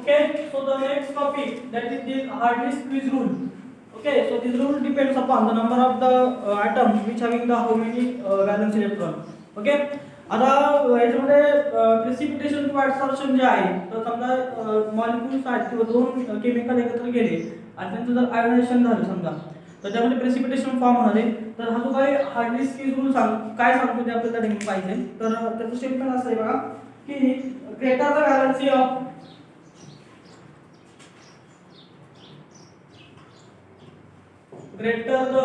Okay, so the next topic, that is the hardly squeeze rule. Okay, so this rule depends upon the number of the atoms which having the how many valence electron. Okay, आता याच्यामध्ये precipitation किंवा absorption जे आहे तर समजा molecules आहेत किंवा दोन केमिकल एकत्र गेले आणि त्यांचं जर आयोनायझेशन झालं समजा तर त्यामध्ये प्रेसिपिटेशन फॉर्म होणार आहे. तर हा जो काही हार्डली स्क्वीज रूल काय सांगतो ते आपल्याला त्या ठिकाणी पाहिजे. तर त्याचं स्टेटमेंट असं आहे बघा की greater the valency of greater the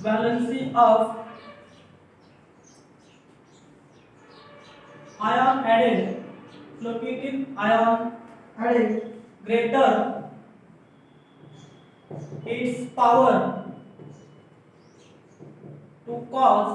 valency of ion added, locating ion added, greater its power to cause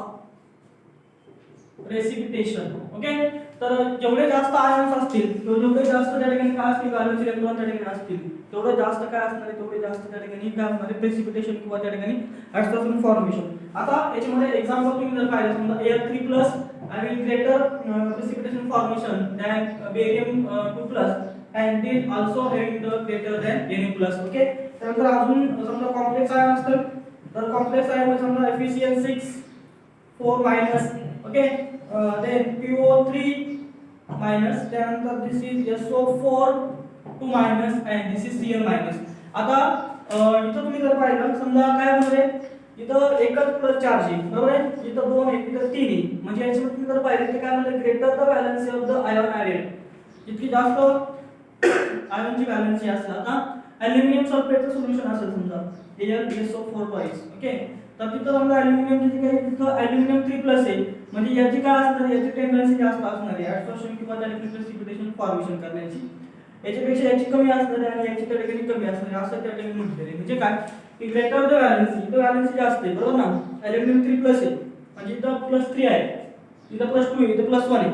precipitation. Okay, तर जेवढे जास्त आयन्स असतील किंवा जेवढे जास्त त्या ठिकाणी काय असतील व्हॅलन्स इलेक्ट्रॉन त्या ठिकाणी असतील तेवढं जास्त काय असणार आहे तेवढे जास्त त्या ठिकाणी काय होणार आहे प्रेसिपिटेशन किंवा त्या ठिकाणी ऍब्सॉर्प्शन फॉर्मेशन. आता याच्यामध्ये एक्झाम्पल तुम्ही जर पाहिलं समजा Al3+ having greater precipitation formation than barium 2+ and this also having the greater than Na+. Okay, त्यानंतर अजून समजा कॉम्प्लेक्स आयन असतं तर कॉम्प्लेक्स आयन मध्ये समजा Fe6 4-. ओके, then PO3-, त्यानंतर this is SO4 2- and this is Cl-. आता इथं तुम्ही जर पाहिलं समजा काय होणार आहे इथं एकच प्लस चार्ज आहे बरोबर आहे, इथं 2 आहे इथं 3 आहे म्हणजे याच्यामध्ये तुम्ही जर पाहिलं की काय म्हणतात greater the valency of the ion added, जितकी जास्त आयनची व्हॅलन्सी असेल. आता ॲल्युमिनियम सल्फेटचं सोल्युशन असेल समजा AlSO4 ओके, तर तिथं समजा ॲल्युमिनियम जे काही तिथं ॲल्युमिनियम 3+ आहे म्हणजे याची काय असणार याची टेंडन्सी जास्त असणार आहे ऍब्सॉर्प्शन किंवा त्या ठिकाणी प्रेसिपिटेशन फॉर्मेशन करण्याची, याच्यापेक्षा याची कमी असणार आहे आणि याची त्या ठिकाणी कमी असणार आहे असं त्या ठिकाणी म्हटलेलं आहे. म्हणजे काय की ग्रेटर द व्हॅलन्सी, इथं व्हॅलन्सी जास्त आहे बरोबर ना, ॲल्युमिनियम 3+ आहे म्हणजे इथं +3 आहे, इथं +2 आहे, इथं +1 आहे,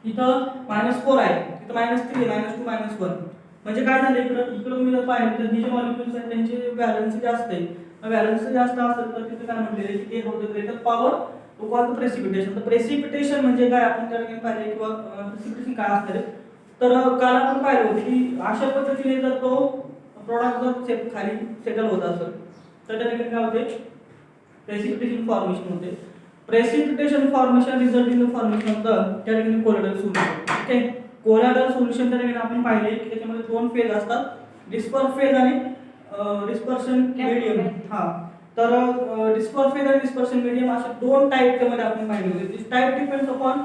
इथं -4 आहे, इथं -3 आहे, -2 -1 म्हणजे काय झालं इकडं तुम्ही जर पाहिलं तर जे मॉलिक्युल्स आहेत त्यांची व्हॅलन्सी जास्त आहे. व्हॅलन्सी जास्त असेल तर तिथे काय म्हटलेलं आहे की ते होतं greater power to call precipitation. तर प्रेसिपिटेशन म्हणजे काय आपण त्या ठिकाणी पाहिले किंवा प्रेसिपिटेशन काय असतं तर काल आपण पाहिलं होतं की अशा पद्धतीने जर तो प्रॉडक्ट जर खाली सेटल होत असेल तर त्या ठिकाणी काय होते प्रेसिपिटेशन फॉर्मेशन होते. Precipitation formation result in the formation of the त्या ठिकाणी colloidal solution. Okay, colloidal solution त्या ठिकाणी आपण पाहिले की त्याच्यामध्ये 2 फेज असतात, डिस्पर्स फेज आणि डिस्पर्शन मीडियम. हा, तर डिस्पर्स फेज आणि डिस्पर्शन मीडियम असे 2 टाइप मध्ये आपण पाहिले होते. This type depends upon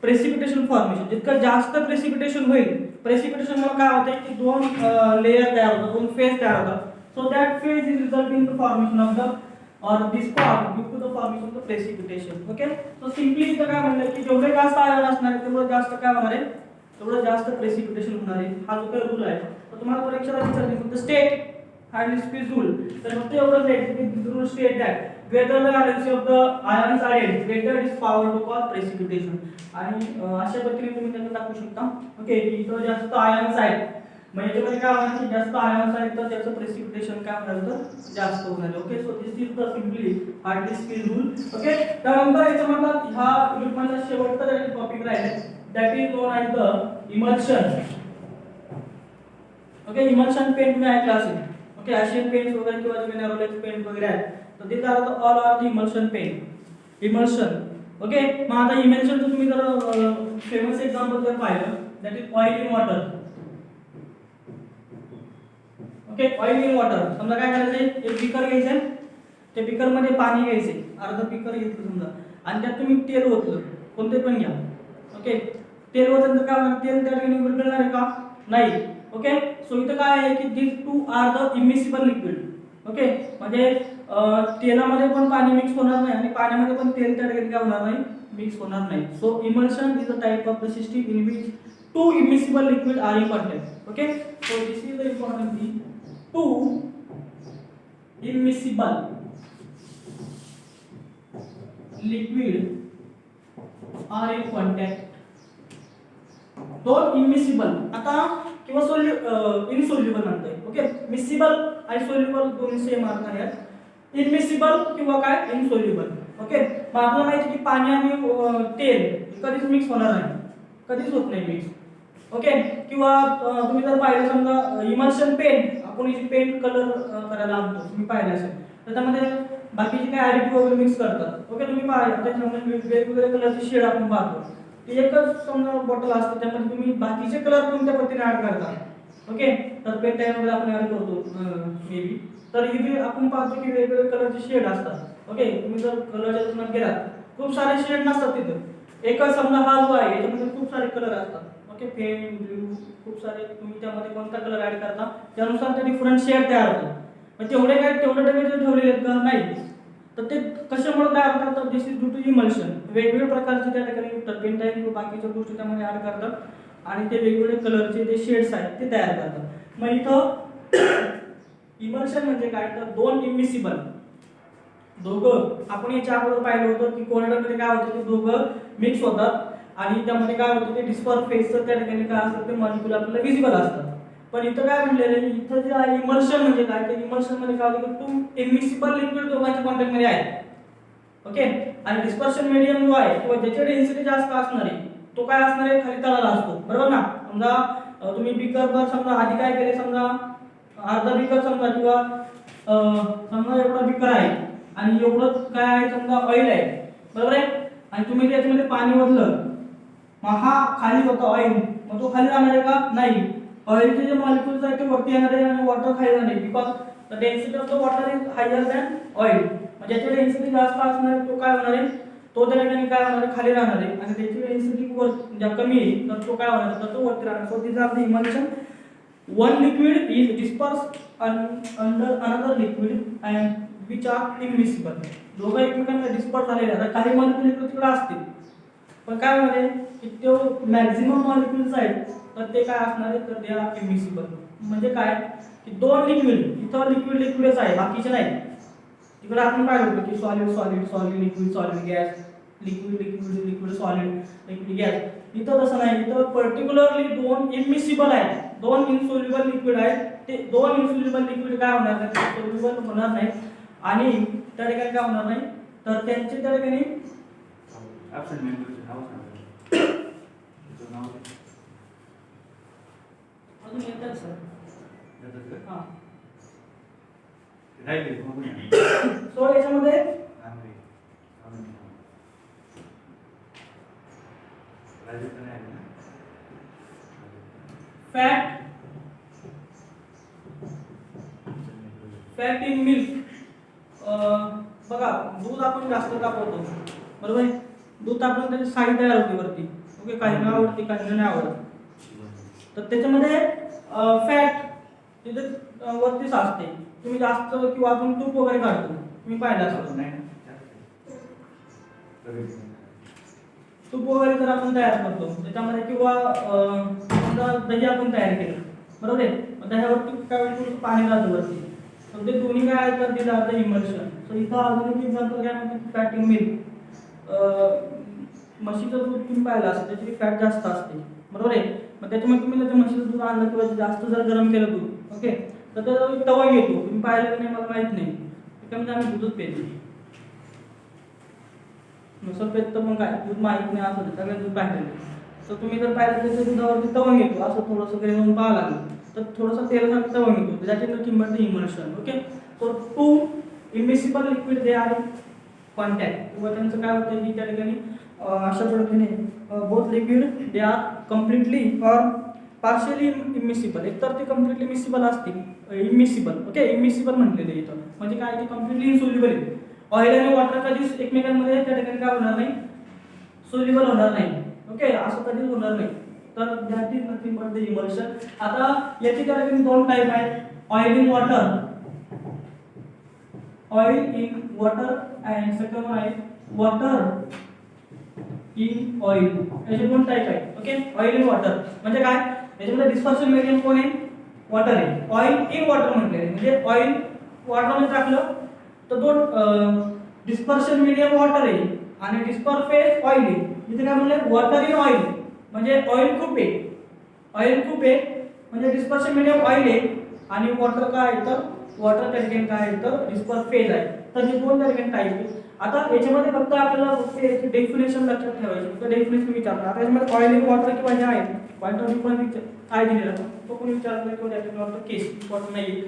precipitation formation. जितकं जास्त प्रेसिपिटेशन होईल प्रेसिपिटेशन मुळे काय होते की 2 लेयर तयार होतात, 2 फेज तयार होतात. So that phase is result in the formation of the or this part due to the formation of the precipitation. Okay, so simply इथं काय म्हणलं की जेवढे जास्त आयन असणार आहे तेवढं जास्त काय होणार आहे तेवढं जास्त प्रेसिपिटेशन होणार आहे. हा जो काही रूल आहे तर तुम्हाला परीक्षेला विचारले फक्त स्टेट हार्डली स्क्वीज रूल, तर फक्त एवढं state rule state that greater the valence of the ions added greater its power to cause precipitation. आणि अशा पद्धतीने तुम्ही त्यांना दाखवू शकता. ओके, इथं जास्त आयन्स आहेत म्हणजे याच्यामध्ये काय होणार की जास्त आयन्स आहेत तर त्याचं प्रेसिपिटेशन काय होणार तर जास्त होणार आहे. Okay, so this is the simply Hardy Schulze rule. Okay, त्यानंतर याचं म्हणतात ह्या युनिटमधला शेवटचा टॉपिक राहिला that is known as the emulsion. Okay, emulsion paint तुम्ही ऐकला असेल. ओके, एशियन पेंट्स वगैरे किंवा जे नेरोलेक्स पेंट वगैरे आहेत तर ते काय होतं all are the emulsion paint. Emulsion. Okay, मग आता इमल्शनचं तुम्ही जर फेमस एक्झाम्पल जर पाहिलं that is oil in water. Okay, oil in water समजा काय करायचंय एक बिकर घ्यायचं, त्या बिकर मध्ये पाणी घ्यायचे, अर्ध बिकर घेतलं समजा आणि त्यात तुम्ही तेल ओतलं, कोणते पण घ्या. ओके, तेल ओतल्यानंतर काय होणार तेल त्या ठिकाणी विरघळणार आहे का नाही. ओके, सो इथं काय आहे की this two are the immiscible liquid. Okay, म्हणजे तेलामध्ये पण पाणी मिक्स होणार नाही आणि पाण्यामध्ये पण तेल त्या ठिकाणी काय होणार नाही मिक्स होणार नाही. So emulsion is a type of the system in which two immiscible liquid are in contact. Okay, so this is the important thing. Two immiscible liquid are in contact. दोन इमिसिबल आता किंवा insoluble म्हणतोय. Okay, miscible आणि soluble दोन्ही same असणार आहेत. Immiscible किंवा काय इनसोल्युबल. ओके, मग आपल्याला माहिती की पाणी आणि तेल कधीच मिक्स होणार नाही. कधीच होत नाही मिक्स. ओके. किंवा तुम्ही जर पाहिलं समजा इमल्शन पेंट, आपण जी पेंट कलर करायला आणतो तुम्ही पाहिलं असेल, त्याच्यामध्ये बाकीचे काय ॲडिटिव्ह वगैरे मिक्स करतात. ओके. तुम्ही पाहिलं त्याच्यामध्ये वेगवेगळ्या कलरचे शेड आपण पाहतो. ते एकच समजा बॉटल असतं, त्यामध्ये तुम्ही बाकीचे कलर कोणत्या पद्धतीने ॲड करता. ओके. तर पेंट टाईपमध्ये आपण ॲड करतो मे बी. तर इथे आपण पाहतो की वेगवेगळे कलरचे शेड असतात. ओके. तुम्ही जर कलरच्या दुकानात गेलात खूप सारे शेड नसतात तिथं. एकच समजा हा जो आहे याच्यामध्ये खूप सारे कलर असतात. ओके. पेंट ब्लू खूप सारे, तुम्ही त्यामध्ये कोणता कलर ॲड करता त्यानुसार ते डिफरंट शेड तयार होतात. पण तेवढे डबे जर ठेवलेले आहेत का नाही, तर ते कशामुळे तयार होतात, तर दिस इज ड्यू टू इमल्शन. वेगवेगळ्या प्रकारचे त्या ठिकाणी टर्पेंट टाईप किंवा बाकीच्या गोष्टी त्यामध्ये ॲड करतात आणि ते वेगवेगळे कलरचे जे शेड्स आहेत ते तयार करतात. मग इथं इमल्शन म्हणजे काय, तर दोन इमिसिबल दोघं, आपण याच्या अगोदर पाहिलं होतं की कोरड्यामध्ये काय होतं, ते दोघं मिक्स होतात आणि त्यामध्ये काय होतं, ते डिस्पर्स फेजचं त्या ठिकाणी काय असतं, ते मॉलिक्यूल आपल्याला विजिबल असतात. पण इथं काय म्हणलेलं आहे, इथं जे आहे इमल्शन म्हणजे काय, तर इमल्शन मध्ये काय होतं, टू इमिसिबल लिक्विड दोघांच्या कॉन्टॅक्ट मध्ये आहेत. ओके. आणि डिस्पर्शन मीडियम जो आहे किंवा ज्याची डेन्सिटी जास्त असणार आहे तो काय असणार आहे, खाली तळाला असतो. बरोबर ना. समजा तुम्ही बिकरवर समजा आधी काय केले, समजा अर्धा बिकर समजा किंवा समजा एवढा बिकर आहे आणि एवढं काय आहे समजा ऑइल आहे. बरोबर आहे. आणि तुम्ही त्याच्यामध्ये पाणी ओतलं, मग हा खाली होता ऑइल, मग तो खाली राहणार आहे का, नाही. ऑइलचे जे मॉलिक्युल्स आहेत ते वरती येणार आहे आणि वॉटर खाली जाणार आहे, because the density of the water is higher than oil. ज्याची डेन्सिटी जास्त असणार आहे तो काय होणार आहे, तो त्या ठिकाणी काय होणार आहे, खाली राहणार आहे. आणि त्याची डेन्सिटी कमी आहे तर तो काय होणार, तर तो वरती राहणार. So this are the emulsion. One liquid is dispersed under another liquid and which are immiscible. दोघं एकमेकांना डिस्पर्स झालेले आहेत. काही मॉलिक्युल इकडे तिकडे असतील, पण काय होणार की ते मॅक्झिमम मॉलिक्युल्स आहेत तर ते काय असणार आहे, तर दे आर इमिसिबल. म्हणजे काय की दोन लिक्विड, इथं लिक्विडच आहे बाकीचे नाही. तिकडे आपण काय होतो की solid solid solid liquid solid gas, liquid liquid liquid solid liquid gas. इथं तसं नाही. इथं पर्टिक्युलरली दोन इमिसिबल आहेत, दोन इनसोल्युबल लिक्विड आहेत. ते दोन इनसोल्युबल लिक्विड काय होणार नाही, सोल्युबल होणार नाही आणि त्या ठिकाणी काय होणार नाही, तर त्यांचे त्या ठिकाणी अजून येतात सर. हां. सो याच्यामध्ये फॅट इन मिल्क. बघा दूध आपण जास्त तापवतो, बरोबर आहे. दूध तापवून त्याची साई तयार होते वरती. ओके. काहींना आवडते काहींना नाही आवडत. तर त्याच्यामध्ये फॅट तिथे वरतीच असते. तुम्ही जास्त किंवा आपण तूप वगैरे काढतो, तुम्ही पाहिलं असेल नाही, तूप वगैरे जर आपण तयार करतो त्याच्यामध्ये किंवा समजा दही आपण तयार केलं, बरोबर आहे. दह्यावरती काय होईल, पाणी राहतं वरती. तर ते दोन्ही काय आहेत, तर दिलं जातं इमल्शन. सो इथं अजून एक एक्झाम्पल काय म्हणतात, फॅट इन मिल्क. म्हशीचं दूध तुम्ही पाहिलं असेल, त्याची फॅट जास्त असते, बरोबर आहे. मग त्याच्यामुळे तुम्ही जर म्हशीचं दूध आणलं किंवा जास्त जर गरम केलं दूध, ओके, तर त्याचा एक तवा येतो. तुम्ही पाहिलं की नाही मला माहित नाही, त्याच्यामध्ये आम्ही दूधच पेतो. नुसतं पेत तर मग काय दूध माहीत नाही असं नाही, सगळ्या दूध पाहिलं. तर तुम्ही जर पाहिलं त्याच्या दुधावरती तवंग येतो, असं थोडंसं घरी जाऊन पाहावं लागलं तर थोडंसं तेलासारखं तवंग येतो, त्याची किंमत emulsion. Okay. So to immiscible liquid they are contact, किंवा त्यांचं काय होतं की त्या ठिकाणी अशा पद्धतीने both liquid they are completely or partially immiscible. एक तर ते कम्प्लिटली मिसिबल असतील, इमिसिबल. ओके. इमिसिबल म्हटलेले इथं म्हणजे काय, ते कम्प्लिटली इनसोल्युबल आहे. ऑइल आणि वॉटर कधीच एकमेकांमध्ये त्या ठिकाणी काय होणार नाही, सोल्युबल होणार नाही. ओके. असं कधीच होणार नाही. तर that is nothing but the emulsion. आता याची त्या ठिकाणी दोन टाईप आहेत, oil in water, oil in water and second आहे वॉटर इन ऑइल. याचे दोन टाईप आहेत. ओके. ऑइल इन वॉटर म्हणजे काय, याच्यामध्ये डिस्पर्शन मीडियम कोण आहे, वॉटर आहे. ऑइल इन वॉटर म्हटले म्हणजे ऑइल वॉटरमध्ये टाकलं तर दोन डिस्पर्शन मीडियम वॉटर आहे आणि डिस्पर्स फेज ऑइल आहे. इथे काय म्हणले, वॉटर इन ऑइल म्हणजे ऑइल खूप आहे, ऑइल खूप आहे म्हणजे डिस्पर्शन मीडियम ऑइल आहे आणि वॉटर काय आहे, तर वॉटर त्या ठिकाणी काय आहे, तर डिस्पर्स फेज आहे. तर हे दोन त्या ठिकाणी टाईप आहे. आता याच्यामध्ये फक्त आपल्याला फक्त याची डेफिनेशन लक्षात ठेवायची, फक्त डेफिनेशन विचारणार. आता याच्यामध्ये ऑइलिंग वॉटर किंवा जे आहे पॉईंट ऑफ व्ह्यू पण आहे दिलेला, तो कोणी विचारत नाही किंवा त्याच्यावर केस इम्पॉर्टंट नाही.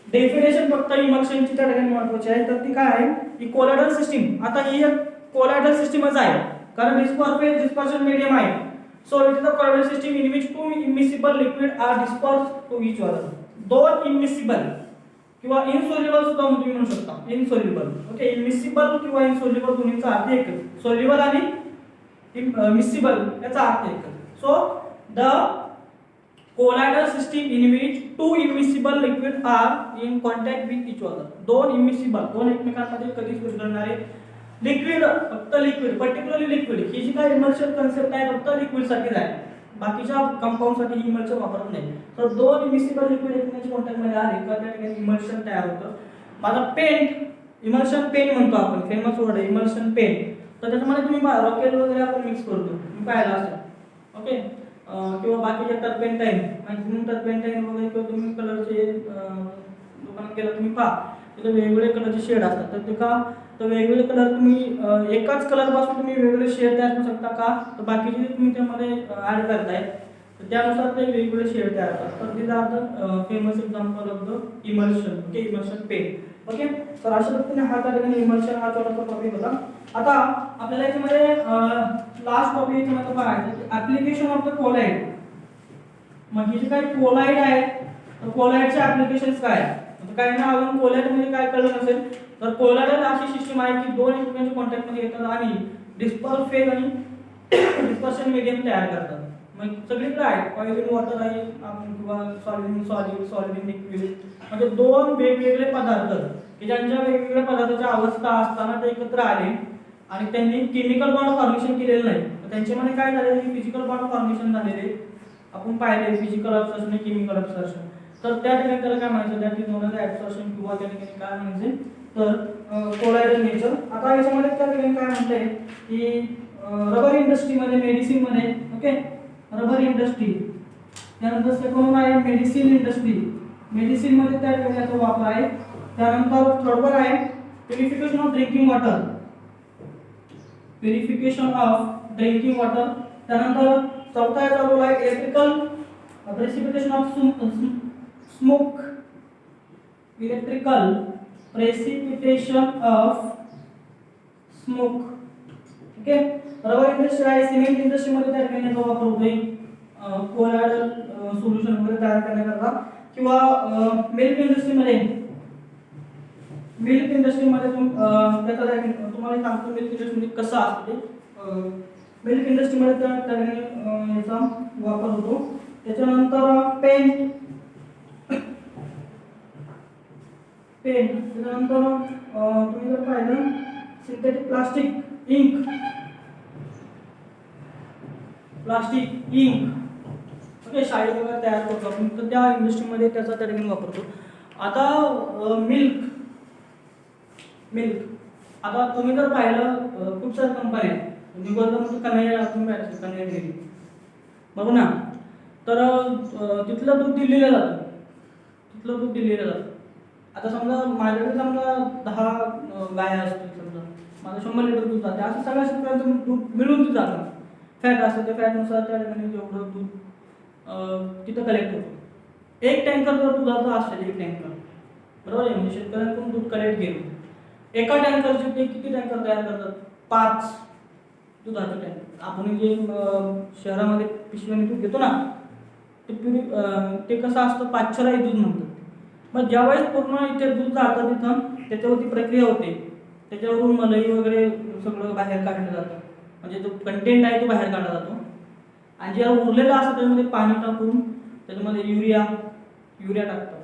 डेफिनेशन फक्त इमल्शनची त्या ठिकाणी महत्त्वाची आहे. तर ती काय आहे की कोलॉइडल सिस्टीम. आता ही एक कोलॉइडल सिस्टीमच आहे कारण डिस्पर्शन मीडियम आहे. So it is the colloidal system in which two immiscible liquid are disperse to each other. दोन इमिसिबल किंवा इनसोल्युबल सुद्धा तुम्ही म्हणू शकता. Insoluble okay. इमिसिबल किंवा इनसोल्युबल दोन्हीचा अर्थ एकच. सोल्युबल आणि मिसिबल याचा अर्थ एकच. So the colloidal system in which two immiscible liquid are in contact with each other. दोन इमिसिबल, दोन एकमेकांमध्ये कधीच विरघळणारे लिक्विड, फक्त लिक्विड, पर्टिक्युलरली लिक्विड. ही जी काय इमल्शन कन्सेप्ट आहे फक्त लिक्विड साठीच आहे, बाकीच्या कंपाऊंड साठी इमल्शन वापरत नाही. तर दोन इमिसिबल लिक्विड एकमेकांच्या कॉन्टॅक्ट मध्ये आले का त्या ठिकाणी इमल्शन तयार होतं. माझा पेंट, इमल्शन पेंट म्हणतो आपण, फेमस वर्ड आहे इमल्शन पेंट. तर त्याच्यामध्ये तुम्ही रॉकेल वगैरे आपण मिक्स करतो, तुम्ही पाहिलं असेल ओके. किंवा बाकीचे टर्पेंटाईन, मॅक्सिमम टर्पेंटाईन वगैरे किंवा तुम्ही कलरचे दुकानात गेला तुम्ही पहा तिथे वेगवेगळे कलरचे शेड असतात. तर ते का तर वेगवेगळे कलर तुम्ही एकाच कलर पासून तुम्ही वेगवेगळे शेड तयार करू शकता का, तर बाकीचे तुम्ही त्यामध्ये ऍड करताय तर त्यानुसार ते वेगवेगळे शेड तयार करतात. तर this are the famous example of the emulsion okay, emulsion paint okay. तर अशा पद्धतीने हा त्या ठिकाणी इमल्शन हा छोटासा टॉपिक होता. आता आपल्याला याच्यामध्ये लास्ट टॉपिक याच्यामध्ये बघायचं की ऍप्लिकेशन ऑफ द कोलाइड. मग हे जे काही कोलाइड आहे तर कोलाइडचे ऍप्लिकेशन्स काय आहेत. काय ना अजून कोलाइड म्हणजे काय कळलं नसेल तर कोलाइड अशी सिस्टीम आहे की दोन एकमेकांच्या कॉन्टॅक्ट मध्ये येतात आणि डिस्पर्स फेज आणि डिस्पर्शन मीडियम तयार करतात. मग सगळीकडे आहे, ऑइलिंग वॉटर आहे किंवा सॉलिड लिक्विड, म्हणजे दोन वेगवेगळे पदार्थ की ज्यांच्या वेगवेगळ्या पदार्थाच्या अवस्था असताना ते एकत्र आले आणि त्यांनी केमिकल बॉन्ड फॉर्मेशन केलेलं नाही. तर त्यांच्यामध्ये काय झालेलं आहे, फिजिकल बॉन्ड फॉर्मेशन झालेले आपण पाहिले, फिजिकल अब्सॉर्प्शन आणि केमिकल अब्सॉर्प्शन. तर त्या ठिकाणी त्याला काय म्हणायचं, that is known as absorption किंवा त्या ठिकाणी काय म्हणायचे तर कोलाइडल नेचर. आता याच्यामध्ये त्या ठिकाणी काय म्हणतंय की रबर इंडस्ट्रीमध्ये, मेडिसिनमध्ये ओके, रबर इंडस्ट्री, त्यानंतर सेकंड आहे मेडिसिन इंडस्ट्री, मेडिसिनमध्ये त्या ठिकाणी याचा वापर आहे. त्यानंतर थर्ड वर आहे purification of drinking water, purification of drinking water. त्यानंतर चौथा याचा रोल आहे electrical precipitation of smoke, electrical precipitation of smoke okay. Rubber industry आहे, सिमेंट इंडस्ट्रीमध्ये त्या ठिकाणी याचा वापर होतोय कोलाइडल सोल्युशन वगैरे तयार करण्याकरता. किंवा मिल्क इंडस्ट्रीमध्ये, मिल्क इंडस्ट्रीमध्ये त्याचा तुम्हाला सांगतो मिल्क इंडस्ट्रीमध्ये कसं असतं ते. मिल्क इंडस्ट्रीमध्ये त्या ठिकाणी याचा वापर होतो. त्याच्यानंतर पेंट, त्याच्यानंतर तुम्ही जर पाहिलं synthetic plastic, ink, plastic ink okay, शाई वगैरे तयार करतो आपण, तर त्या इंडस्ट्रीमध्ये त्याचा त्या ठिकाणी वापरतो. आता मिल्क, आता तुम्ही जर पाहिलं खूप साऱ्या कंपन्या आहेत, म्हणजे कन्हैया कन्हैया डेअरी बघू ना, तर तिथलं दूध दिल्लीला जातं, तिथलं दूध दिल्लीला जातं. आता समजा माझ्याकडे समजा 10 गाय असतील, समजा माझं 100 लिटर दूध जाते, असं सगळ्या शेतकऱ्यांचं दूध मिळून जातं. फॅट असतं, त्या फॅटनुसार त्या ठिकाणी जेवढं दूध तिथं कलेक्ट होतं. एक टँकर जर दुधाचं असेल, एक टँकर बरोबर आहे, म्हणजे शेतकऱ्यांकडून दूध कलेक्ट केलं, एका टँकरचे ते किती टँकर तयार करतात, 5 दुधाचे टँकर. आपण जे शहरामध्ये पिशव्याने दूध घेतो ना ते कसं असतं, 5-6 दूध म्हणतात. मग ज्यावेळेस पूर्ण इथे दूध जातं तिथं त्याच्यावरती प्रक्रिया होते, त्याच्यावरून मलई वगैरे सगळं बाहेर काढलं जातं, म्हणजे जो कंटेंट आहे तो बाहेर काढला जातो. आणि जे उरलेलं असतं त्याच्यामध्ये पाणी टाकून त्याच्यामध्ये युरिया टाकतात,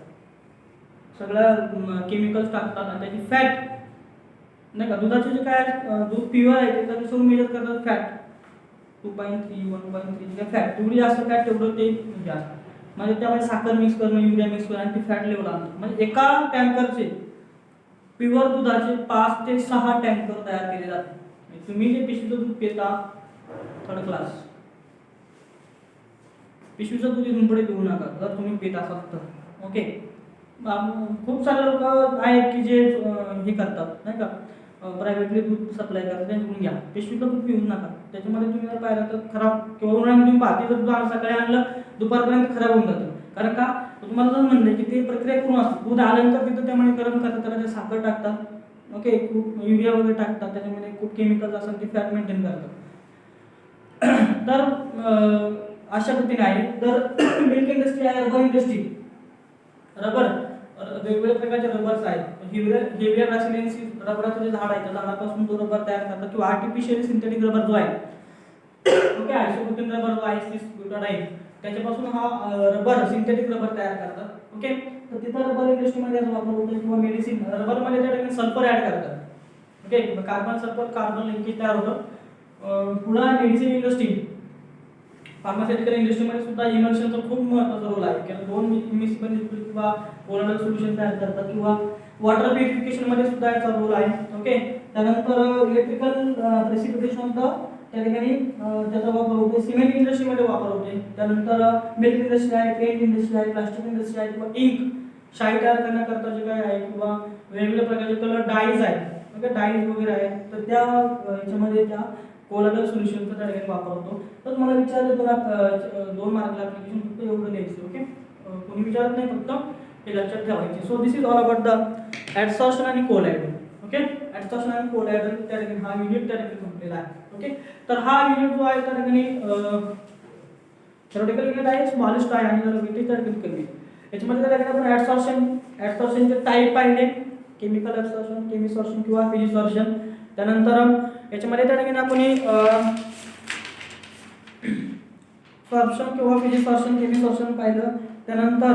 सगळ्या केमिकल्स टाकतात आणि त्याची फॅट नाही का, दुधाचे जे काय दूध प्युअर आहे ते त्याच्यावर मेजर करतात फॅट 2.3 1.3 जे फॅट तेवढी जास्त फॅट तेवढं ते जास्त, म्हणजे त्यामध्ये साखर मिक्स करणं, युरिया मिक्स करणं आणि ती फॅट लेवल आणतं. म्हणजे एका टँकरचे प्युअर दुधाचे 5 ते 6 टँकर तयार केले जातात. तुम्ही जे पिशवीचं दूध पिता थर्ड क्लास, पिशवीचं दूध इथून पुढे पिऊ नका जर तुम्ही पित असाल तर ओके. खूप सारे लोक आहेत की जे हे करतात नाही का, प्रायव्हेटली दूध सप्लाय करतात त्यांच्याकडून घ्या. पिशवीचं दूध पिऊ नका. त्याच्यामध्ये तुम्ही जर पाहिलं तर खराब किंवा उन्हाळ्यात तुम्ही पाहते जर दूध सकाळी आणलं दुपारपर्यंत खराब होऊन जातं. कारण का तुम्हाला जर म्हणलं की ते प्रक्रिया पूर्ण असते. दूध आल्यानंतर तिथं त्यामध्ये गरम करतात, त्याला ते साखर टाकतात, ओके, खूप युरिया वगैरे टाकतात, त्याच्यामध्ये खूप केमिकल्स असतात, ते फॅट मेंटेन करतात. तर अशा पद्धतीने आहे. तर मिल्क इंडस्ट्री आहे, रबर इंडस्ट्री. रबर वेगवेगळ्या प्रकारचे रबर्स आहेत. हेविया ब्रासिलियन्सिस रबराचं जे झाड आहे त्या झाडापासून तो रबर तयार करतात किंवा आर्टिफिशियल सिंथेटिक रबर जो आहे, ओके, आयसोप्रोटीन रबर जो आहे ब्युटाडाईन त्याच्यापासून हा रबर सिंथेटिक रबर तयार करतात. ओके, तर तिथं रबर इंडस्ट्रीमध्ये याचा वापर होतो किंवा मेडिसिन रबरमध्ये त्या ठिकाणी सल्फर ॲड करतात. Okay, carbon sulphur carbon linkage तयार होतं. पुन्हा मेडिसिन इंडस्ट्री फार्मास्युटिकल इंडस्ट्रीमध्ये सुद्धा इमल्शनचा खूप महत्त्वाचा रोल आहे. किंवा 2 इमिसिबल लिक्विड किंवा कोलोइडल सोल्युशन तयार करतात किंवा वॉटर प्युरिफिकेशनमध्ये सुद्धा याचा रोल आहे. ओके, त्यानंतर इलेक्ट्रिकल प्रेसिपिटेशन त्या ठिकाणी त्याचा वापर होतो. सिमेंट इंडस्ट्रीमध्ये वापर होते. त्यानंतर मिल्क इंडस्ट्री आहे, पेंट इंडस्ट्री आहे, प्लास्टिक इंडस्ट्री आहे किंवा इंक शाई तयार करण्याकरता जे काय आहे किंवा वेगवेगळ्या प्रकारचे कलर डाईज आहेत, ओके, डाईज वगैरे आहेत, तर त्या याच्यामध्ये त्या कोलोइडल सोल्युशनचा त्या ठिकाणी वापर होतो. तर तुम्हाला विचारलं 2 मार्कला ॲप्लिकेशन फक्त एवढं लिहायचं. ओके, कोणी विचारत नाही, फक्त हे लक्षात ठेवायचे. So this is all about the adsorption आणि कोलायडल. ओके, ॲडसॉर्प्शन आणि कोलायडल त्या ठिकाणी हा युनिट त्या ठिकाणी संपलेला आहे. ओके, तर हा युनिट जो आहे त्या ठिकाणी थेरोटिकल युनिट आहे, स्मॉलेस्ट आहे आणि जरा वेटेज त्या ठिकाणी कमी. याच्यामध्ये त्या ठिकाणी आपण ॲडसॉर्प्शनचे टाईप पाहिले, केमिकल ॲडसॉर्प्शन, केमिसॉर्प्शन किंवा फिजिसॉर्प्शन. त्यानंतर याच्यामध्ये त्या ठिकाणी आपण सॉर्प्शन किंवा फिजिसॉर्प्शन, केमिसॉर्प्शन पाहिलं. त्यानंतर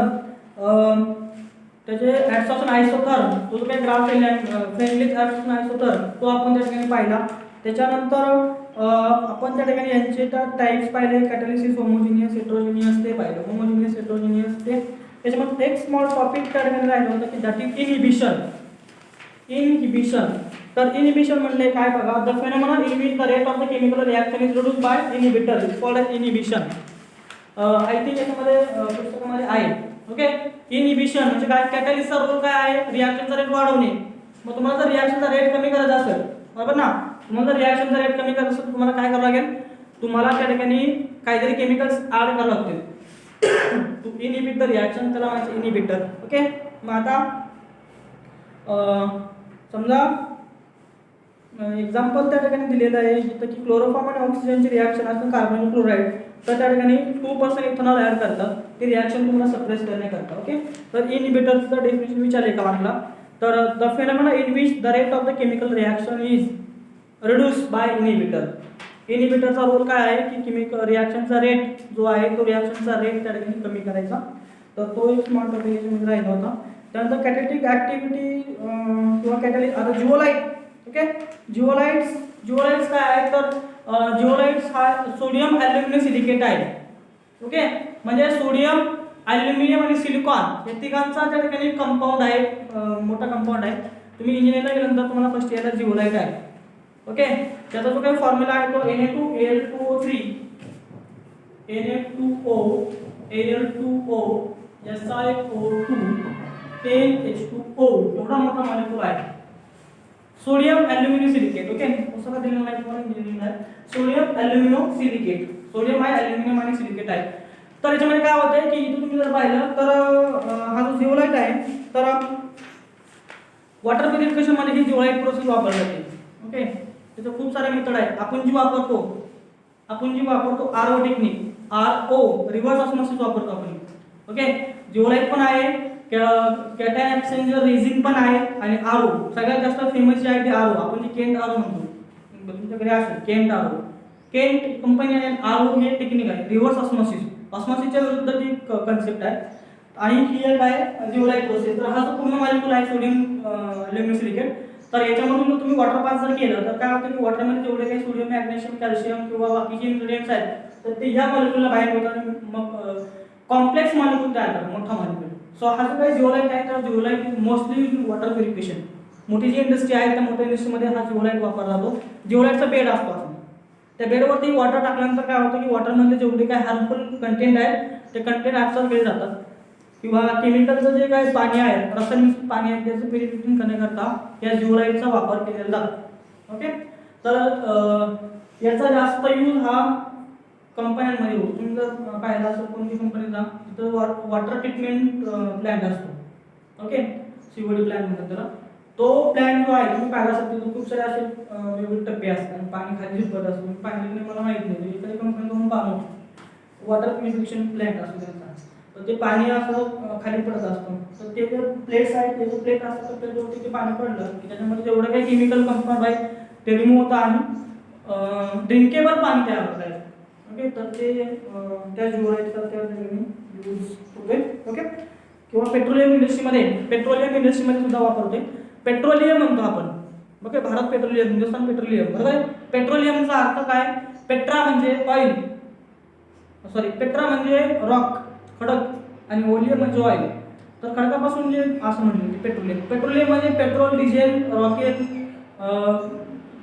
त्याचे ॲडसॉर्प्शन आयसोथर्म, तो जो काही ग्राफ फ्रेंडली ॲडसॉर्प्शन आयसोथर्म तो आपण त्या ठिकाणी पाहिला. त्याच्यानंतर आपण त्या ठिकाणी यांचे टाईप्स पाहिले, कॅटॅलिसिस, होमोजिनियस, हेटेरोजिनियस ते पाहिलं. होमोजिनियस, हेटेरोजिनियस ते. त्याच्यामध्ये एक स्मॉल टॉपिक त्या ठिकाणी राहिलं होतं की दॅट इज इनहिबिशन. तर इनहिबिशन म्हणजे काय बघा, the phenomenon in which the rate of the chemical reaction is reduced by inhibitor is called as inhibition. I think याच्यामध्ये पुस्तकामध्ये आहे. ओके, इनहिबिशन म्हणजे काय, कॅटॅलिस्टचा रोल काय आहे, रिॲक्शनचा रेट वाढवणे. मग तुम्हाला जर रिॲक्शनचा रेट कमी करायचा असेल, बरोबर ना, तुम्हाला जर रिॲक्शनचा रेट कमी करायचा असेल तुम्हाला काय करावं लागेल, तुम्हाला त्या ठिकाणी काहीतरी केमिकल्स ॲड करावे लागतील टू इनहिबिट द रिॲक्शन, त्याला म्हणायचं इनहिबिटर. ओके, मग आता समजा एक्झाम्पल त्या ठिकाणी दिलेलं आहे जिथं की क्लोरोफॉर्म आणि ऑक्सिजनची रिॲक्शन असतं कार्बन क्लोराईड, तर त्या ठिकाणी 2% इथेनॉल ॲड करतात. ती रिॲक्शन तुम्हाला सप्रेस करण्याकरता. ओके, तर इनहिबिटरचं डेफिनेशन विचारले का आपला, तर the phenomena in which the rate of the chemical reaction is reduced by inhibitor. इनहिबिटरचा रोल काय आहे की केमिकल रिॲक्शनचा रेट जो आहे तो रिॲक्शनचा रेट त्या ठिकाणी कमी करायचा. तर तो एक स्मॉल टॉपिक याच्यामध्ये राहिला होता. त्यानंतर कॅटॅलिटिक ॲक्टिव्हिटी किंवा कॅटॅलिस्ट, आता जिओलाइट. ओके, जिओलाइट्स काय आहे, तर जिओलाइट्स हा सोडियम ॲल्युमिनियम सिलिकेट आहे. ओके, म्हणजे सोडियम, ॲल्युमिनियम आणि सिलिकॉन या तिघांचा त्या ठिकाणी कंपाऊंड आहे, मोठा कंपाऊंड आहे. तुम्ही इंजिनिअरिंगला गेल्यानंतर तुम्हाला फर्स्ट इयरला जिओलाइट आहे. ओके, त्याचा जो काही फॉर्म्युला आहे तो Na2Al2O3 Na2O Al2O SiO2 10H2O एवढा मोठा मॉलिक्यूल आहे. Sodium aluminium silicate. ओके, पुस्तकात दिलेलं नाही तुम्हाला, इंजिनिअरिंग आहे. सोडियम ॲल्युमिनियम सिलिकेट, सोडियम आहे, ॲल्युमिनियम आणि सिलिकेट आहे. तर याच्यामध्ये काय होतंय की इथं तुम्ही जर पाहिलं तर हा जो जिओलाइट आहे तर वॉटर प्युरिफिकेशनमध्ये ही जिओलाइट प्रोसेस वापरली जाते. ओके, त्याचं खूप सारे मेथड आहेत. आपण जी वापरतो RO technique, RO reverse osmosis वापरतो आपण. ओके, जिओलाइट पण आहे, कॅटायन एक्सचेंजर रेझिन पण आहे आणि RO सगळ्यात जास्त फेमस जे आहे ते RO, आपण जे केंट RO म्हणतो, तुमच्याकडे असेल केंट RO. केंट कंपनी आहे, RO हे टेक्निक आहे, रिव्हर्स ऑस्मॉसिसच्या विरुद्ध ती कन्सेप्ट आहे. आणि ही एक आहे जिओलाइट प्रोसेस. तर हा जो पूर्ण मॉलिक्यूल आहे सोडियम ॲल्युमिनियम सिलिकेट, तर याच्यामधून जर तुम्ही वॉटर पास जर केलं तर काय होतं की वॉटरमध्ये जेवढे काही सोडियम, मॅग्नेशियम, कॅल्शियम किंवा बाकीचे इन्ग्रेडियंट्स आहेत तर ते ह्या मॉलिक्यूलला बाहेर होतात आणि मग कॉम्प्लेक्स मॉलिक्यूल तयार करतात, मोठा मॉलिक्यूल. सो हा जो काही जिओलाइट आहे तर zeolite is mostly use water purification. मोठी जी इंडस्ट्री आहे त्या मोठ्या इंडस्ट्रीमध्ये हा जिओलाइट वापरला जातो. जिओलाइटचा बेड असतो असं, त्या बेडवरती वॉटर टाकल्यानंतर काय होतं की वॉटरमधले जेवढे काही हार्मफुल कंटेंट आहेत ते कंटेंट ॲब्सॉर्ब केले जातात. किंवा केमिकलचं जे काही पाणी आहे, रासायनिक पाणी आहे, त्याचं प्युरिफिकेशन करण्याकरता या जिओलाइटचा वापर केलेला जातो. ओके, तर याचा जास्त यूज हा कंपन्यांमध्ये होतो. तुम्ही जर पाहिलं असेल कोणती कंपनी जा तिथं वॉटर ट्रीटमेंट प्लॅन्ट असतो. ओके, सीओडी प्लॅन्ट म्हणतात त्याला. तो प्लॅन्ट जो आहे तुम्ही पाहिला असेल तिथं खूप सारे असे वेगवेगळे टप्पे असतात, पाणी खाली झिरपत असतो. पाणी मला माहित नाही, इकडे कंपनीकडून पाहतो वॉटर प्युरिफिकेशन प्लॅन्ट असतो त्यांचा. तर ते पाणी असं खाली पडत असतं. तर ते जे प्लेट्स आहेत ते जे प्लेट असतात तर त्याच्यावरती ते पाणी पडलं की त्याच्यामध्ये जेवढं काही केमिकल कंपाऊंड आहे ते रिमूव्ह होतं आणि ड्रिंकेबल पाणी तयार होत आहे. ओके, तर ते त्या जिओलाइटचा त्या ठिकाणी यूज होते. ओके, किंवा पेट्रोलियम इंडस्ट्रीमध्ये सुद्धा वापरते. पेट्रोलियम म्हणतो आपण, okay, Bharat petroleum, Hindustan petroleum, बरोबर. पेट्रोलियमचा अर्थ काय? पेट्रा म्हणजे ऑइल, पेट्रा म्हणजे रॉक, खडक, आणि ओलियम म्हणजे ऑइल. तर खडकापासून जे असं म्हणलं पेट्रोलियम. पेट्रोलियम म्हणजे पेट्रोल, डिझेल, रॉकेल,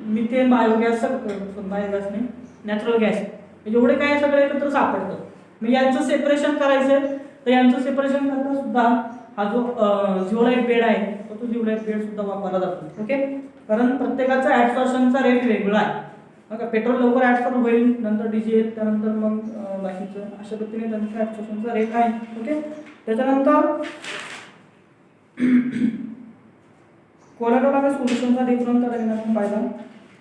मिथेन, बायोगॅस नाही, नॅचरल गॅस, एवढे काय सगळे एकत्र सापडतं. मग यांचं सेपरेशन करायचं, तर यांचं सेपरेशन करता सुद्धा हा जो जिओलाइट बेड आहे तो जिओलाइट बेड सुद्धा वापरला जातो. ओके, कारण प्रत्येकाचा ऍडसॉर्प्शनचा रेट वेगळा आहे. ओके, पेट्रोल लवकर ऍडसॉर्ब होईल, नंतर डिझेल, त्यानंतर मग बाकीचं, अशा पद्धतीने त्यांचा ऍडसॉर्प्शनचा रेट आहे. ओके, त्याच्यानंतर कोलायड्रोलॉजी सोल्युशनचा डिफरन्स आपण पाहिला.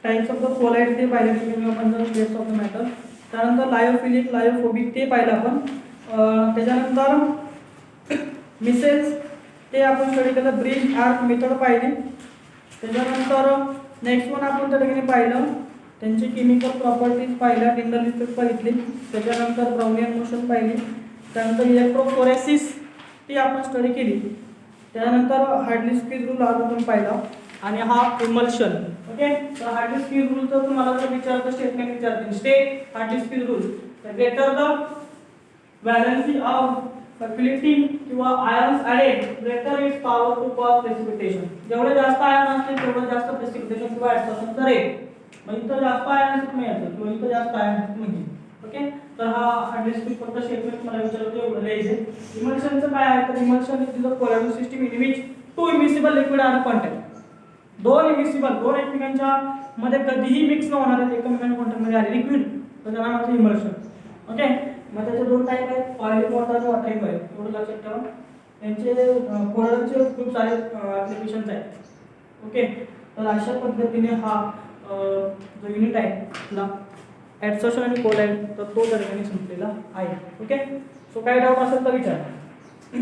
टाइप्स ऑफ द कोलाइड ते पाहिले, स्टेट्स ऑफ द मॅटर. त्यानंतर लायोफिलिक, लायोफोबिक ते पाहिलं आपण. त्याच्यानंतर मिसेल्स ते आपण स्टडी केलं. ब्रिज आर्क मेथड पाहिली. त्याच्यानंतर नेक्स्ट वन आपण त्या ठिकाणी पाहिलं त्यांची केमिकल प्रॉपर्टीज पाहिल्या, टिंडल इफेक्ट पाहिली. त्याच्यानंतर ब्राउनियन मोशन पाहिली. त्यानंतर इलेक्ट्रोफोरेसिस ती आपण स्टडी केली. त्यानंतर हार्डली-स्क्वीज रूल आज आपण पाहिला, आणि हा इमल्शन. ओके, तर हार्डली-स्क्वीज रूल तर तुम्हाला जर विचारतं स्टेटमेंट विचारतील, स्टेट हार्डली-स्क्वीज रूल, तर greater the valency of circulating किंवा ions added greater its power to cause precipitation. जेवढे जास्त आयन असतील तेवढं जास्त प्रेसिपिटेशन किंवा ऍडसॉर्प्शनचा रेट. म्हणजे इथं जास्त आयन मिळतं किंवा इथं जास्त आयन म्हणजे. ओके, तर हा हार्डली-स्क्वीज फक्त स्टेटमेंट मला विचारतो एवढं लिहायचं. इमल्शनचं काय आहे? तर emulsion is the colloidal system in which two immiscible liquid are contact. दोन एकमेकांच्या मध्ये कधीही मिक्स न होणारे एकमेकांच्या कॉन्टॅक्टमध्ये आले लिक्विड, तर त्याला म्हणतात इमल्शन. ओके, मग त्याचे दोन टाईप आहेत, सॉलिड वॉटर आणि वॉटर आहे, एवढं लक्षात ठेवा. यांचे कोलॉइडचे खूप सारे ॲप्लिकेशन्स आहेत. ओके, तर अशा पद्धतीने हा जो युनिट आहे ॲडसॉर्प्शन आणि कोलॉइड, तर तो दरम्यान संपलेला आहे. ओके, सो काय डाऊट असेल तर विचारा.